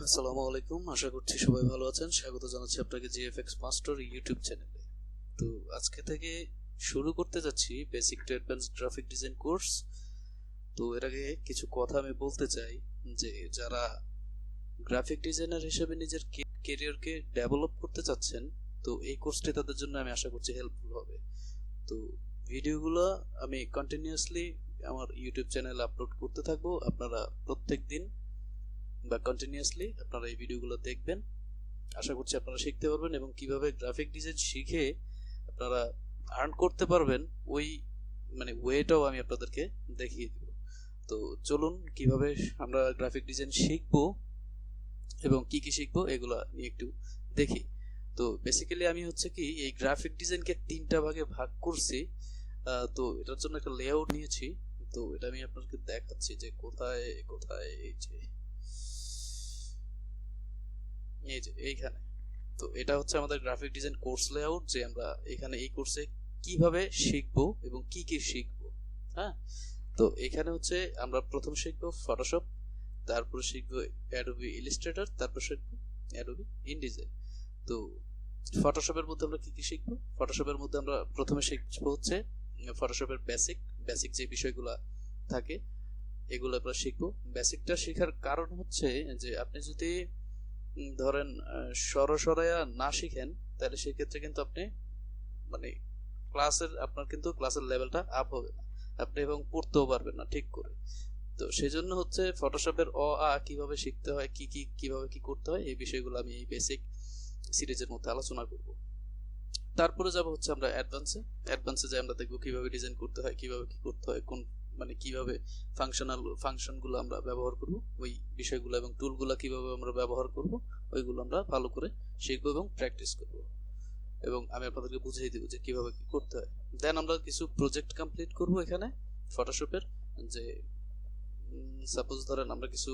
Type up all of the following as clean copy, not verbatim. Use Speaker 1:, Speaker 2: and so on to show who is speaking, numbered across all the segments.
Speaker 1: আসসালামু আলাইকুম, আশা করছি সবাই ভালো আছেন। স্বাগত জানাচ্ছি আপনাকে GFXMaster ইউটিউব চ্যানেলে। তো আজকে থেকে শুরু করতে যাচ্ছি basic to advance graphic design course. তো এর আগে কিছু কথা আমি বলতে চাই যে যারা গ্রাফিক ডিজাইনার হিসেবে নিজের ক্যারিয়ারকে ডেভেলপ করতে চাচ্ছেন, তো এই কোর্সটি তাদের জন্য আমি আশা করছি হেল্পফুল হবে। তো ভিডিওগুলো আমি কন্টিনিউয়াসলি আমার ইউটিউব চ্যানেলে আপলোড করতে থাকবো। আপনারা প্রত্যেক দিন বা কন্টিনিউয়াসলি আপনারা এই ভিডিওগুলো দেখবেন। আশা করছি আপনারা শিখতে পারবেন এবং কিভাবে গ্রাফিক ডিজাইন শিখে আপনারা আর্ন করতে পারবেন ওই ওয়েটাও আমি আপনাদেরকে দেখিয়ে দেব। তো চলুন কিভাবে আমরা গ্রাফিক ডিজাইন শিখবো এবং কি কি শিখবো এগুলা নিয়ে একটু দেখি। তো বেসিক্যালি আমি হচ্ছে কি এই গ্রাফিক ডিজাইনকে তিনটা ভাগে ভাগ করছি। তো এটার জন্য একটা লেআউট নিয়েছি। তো এটা আমি আপনাদেরকে দেখাচ্ছি যে কোথায় কোথায় এই যে এইখানে। তো এটা হচ্ছে আমাদের গ্রাফিক ডিজাইন কোর্স লেআউট, যে আমরা এখানে এই কোর্সে কিভাবে শিখবো এবং কি কি শিখবো। হ্যাঁ, তো এখানে হচ্ছে আমরা প্রথম শিখবো ফটোশপ, তারপর শিখবো অ্যাডোবি ইলাস্ট্রেটর, তারপর শিখবো অ্যাডোবি ইনডিজাইন। তো ফটোশপের মধ্যে আমরা কি কি শিখবো? ফটোশপের মধ্যে আমরা প্রথমে শিখবো হচ্ছে ফটোশপের বেসিক যে বিষয়গুলো থাকে এগুলো আমরা শিখবো। বেসিকটা শেখার কারণ হচ্ছে যে আপনি যদি ধরেন সরাসরায়া না শিখেন তাহলে সেক্ষেত্রে কিন্তু আপনি আপনার কিন্তু ক্লাসের লেভেলটা আপ হবে না, আপনি এবং পড়তেও পারবেন না ঠিক করে। তো সেই জন্য হচ্ছে ফটোশপের কিভাবে শিখতে হয়, কিভাবে কি করতে হয়, এই বিষয়গুলো আমি এই বেসিক সিরিজের মধ্যে আলোচনা করব। তারপরে যাব হচ্ছে আমরা অ্যাডভান্সে যে আমরা দেখবো কিভাবে ডিজাইন করতে হয়, কিভাবে কি করতে হয়, কোন কিভাবে ফাংশনগুলো আমরা ব্যবহার করব, ওই বিষয়গুলো এবং টুলগুলো কিভাবে আমরা ব্যবহার করব ওইগুলো আমরা ভালো করে শিখবো এবং প্র্যাকটিস করব এবং আমি আপনাদেরকে বুঝিয়ে দেবো যে কিভাবে কি করতে হয়। দেন আমরা কিছু প্রজেক্ট কমপ্লিট করব এখানে ফটোশপের। যে সাপোজ ধরেন আমরা কিছু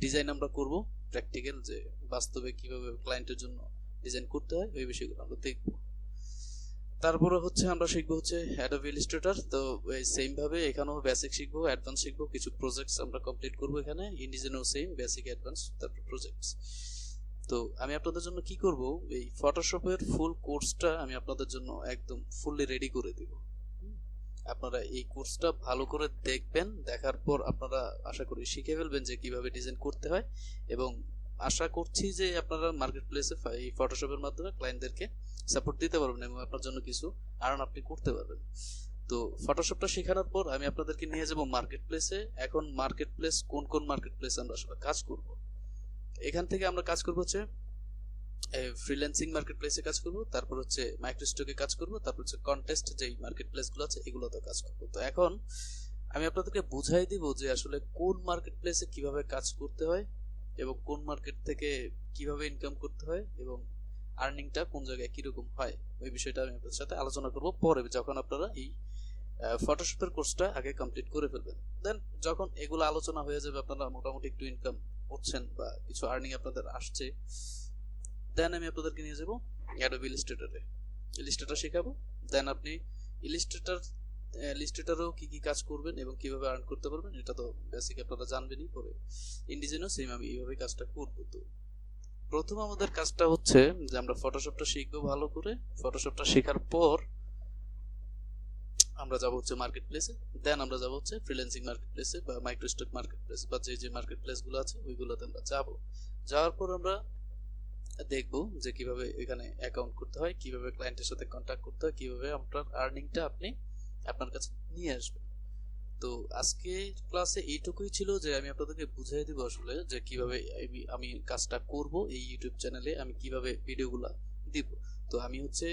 Speaker 1: ডিজাইন আমরা করব প্র্যাকটিক্যাল, যে বাস্তবে কিভাবে ক্লায়েন্টের জন্য ডিজাইন করতে হয় ওই বিষয়গুলো আমরা দেখব। তারপরে হচ্ছে আমরা শিখবো হচ্ছে অ্যাডোবি ইলাস্ট্রেটর। তো সেম ভাবে এখানেও বেসিক শিখবো, অ্যাডভান্স শিখবো, কিছু প্রজেক্টস আমরা কমপ্লিট করব এখানে। ইনডিজাইনও সেম, বেসিক, অ্যাডভান্স, তারপর প্রজেক্টস। তো আমি আপনাদের জন্য কি করব, এই ফটোশপের ফুল কোর্সটা আমি আপনাদের জন্য একদম ফুললি রেডি করে দেব। আপনারা এই কোর্সটা ভালো করে দেখবেন, দেখার পর আপনারা আশা করি শিখে ফেলবেন যে কিভাবে ডিজাইন করতে হয় এবং আশা করছি যে আপনারা মার্কেট প্লেসে এই ফটোশপের মাধ্যমে ক্লায়েন্টদেরকে সাপোর্ট দিতে পারবেন এবং আপনার জন্য কিছু আর্ন আপনি করতে পারবেন। তো ফটোশপটা শেখানোর পর আমি আপনাদেরকে নিয়ে যাব মার্কেট প্লেসে। এখন মার্কেট প্লেস কোন মার্কেট প্লেসে আমরা আসলে কাজ করব, এখান থেকে আমরা কাজ করব হচ্ছে ফ্রিল্যান্সিং মার্কেট প্লেসে কাজ করব, তারপর হচ্ছে মাইক্রোস্টকে কাজ করব, তারপর হচ্ছে কন্টেস্ট যেই মার্কেট প্লেসগুলো আছে এগুলোতে কাজ করব। তো এখন আমি আপনাদেরকে বুঝাই দিব যে আসলে কোন মার্কেট প্লেসে কিভাবে কাজ করতে হয় এবং কোন মার্কেট থেকে কিভাবে ইনকাম করতে হয় এবং আর্নিংটা কোন জায়গায় কিরকম হয় ওই বিষয়টা আমি আপনাদের সাথে আলোচনা করব পরে, যখন আপনারা এই ফটোশপের কোর্সটা আগে কমপ্লিট করে ফেলবেন। দেন যখন এগুলো আলোচনা হয়ে যাবে, আপনারা মোটামুটি একটু ইনকাম করছেন বা কিছু আর্নিং আপনাদের আসছে, দেন আমি আপনাদেরকে নিয়ে যাব অ্যাডোবি ইলাস্ট্রেটর শেখাবো। দেন আপনি ইলাস্ট্রেটরও কি কাজ করবেন এবং কিভাবে আর্ন করতে পারবেন এটা তো বেসিক আপনারা জানবেনই। পরে ইনডিজাইনও সেম আমি এইভাবে কাজটা করব। তো প্রথম আমাদের কাজটা হচ্ছে যে আমরা ফটোশপটা শিখবো ভালো করে। ফটোশপটা শেখার পর আমরা যাব হচ্ছে মার্কেট প্লেসে, দেন আমরা যাব হচ্ছে ফ্রিল্যান্সিং মার্কেট প্লেসে বা মাইক্রোস্টক মার্কেট প্লেস বা যে মার্কেট প্লেসগুলো আছে ওইগুলোতে আমরা যাব। যাওয়ার পর আমরা দেখবো যে কিভাবে এখানে অ্যাকাউন্ট করতে হয়, কিভাবে ক্লায়েন্টের সাথে কন্ট্যাক্ট করতে হয়, কিভাবে আপনার আর্নিংটা আপনি আপনার কাছে নিয়ে আসবেন। তো আজকে ক্লাসে এইটুকুই ছিল যে আমি আপনাদেরকে বুঝিয়ে দিব আসলে যে কিভাবে আমি কাজটা করব এই ইউটিউব চ্যানেলে, আমি কিভাবে ভিডিওগুলো দিব। তো আমি হচ্ছে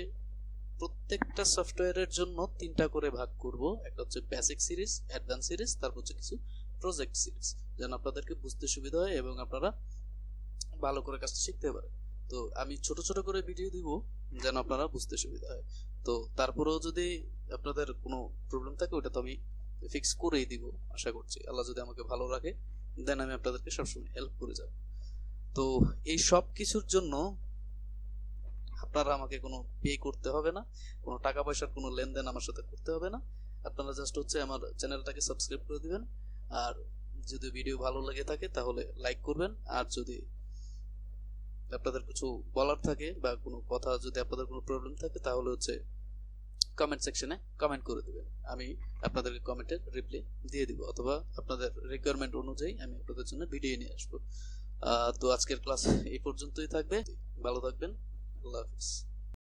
Speaker 1: প্রত্যেকটা সফটওয়্যারের জন্য তিনটা করে ভাগ করব, একটা হচ্ছে বেসিক সিরিজ, অ্যাডভান্স সিরিজ, তারপর হচ্ছে কিছু প্রজেক্ট সিরিজ, যেন আপনাদেরকে বুঝতে সুবিধা হয় এবং আপনারা ভালো করে কাজটা শিখতে পারেন। তো আমি ছোট ছোট করে ভিডিও দিব যেন আপনারা বুঝতে সুবিধা হয়। তো তারপরেও যদি আপনাদের কোনো প্রবলেম থাকে ওটা তো আমি ফিক্স করেই দিব আশা করছি, আল্লাহ যদি আমাকে ভালো রাখে, দেন আমি আপনাদেরকে সবসময় হেল্প করে যাব। তো এই সব কিছুর জন্য আপনারা আমাকে কোনো পে করতে হবে না, কোনো টাকা পয়সার কোনো লেনদেন আমার সাথে করতে হবে না। আপনারা জাস্ট হচ্ছে আমার চ্যানেলটাকে সাবস্ক্রাইব করে দিবেন আর যদি ভিডিও ভালো লেগে থাকে তাহলে লাইক করবেন, আর যদি আপনাদের কিছু বলার থাকে বা কোনো কথা যদি আপনাদের কোনো প্রবলেম থাকে তাহলে হচ্ছে কমেন্ট সেকশনে কমেন্ট করে দিবেন, আমি আপনাদেরকে কমেন্টের রিপ্লাই দিয়ে দিব, অথবা আপনাদের রিকোয়ারমেন্ট অনুযায়ী আমি আপনাদের জন্য ভিডিও নিয়ে আসবো। তো আজকের ক্লাস এই পর্যন্তই থাকবে, ভালো থাকবেন, আল্লাহ হাফিজ।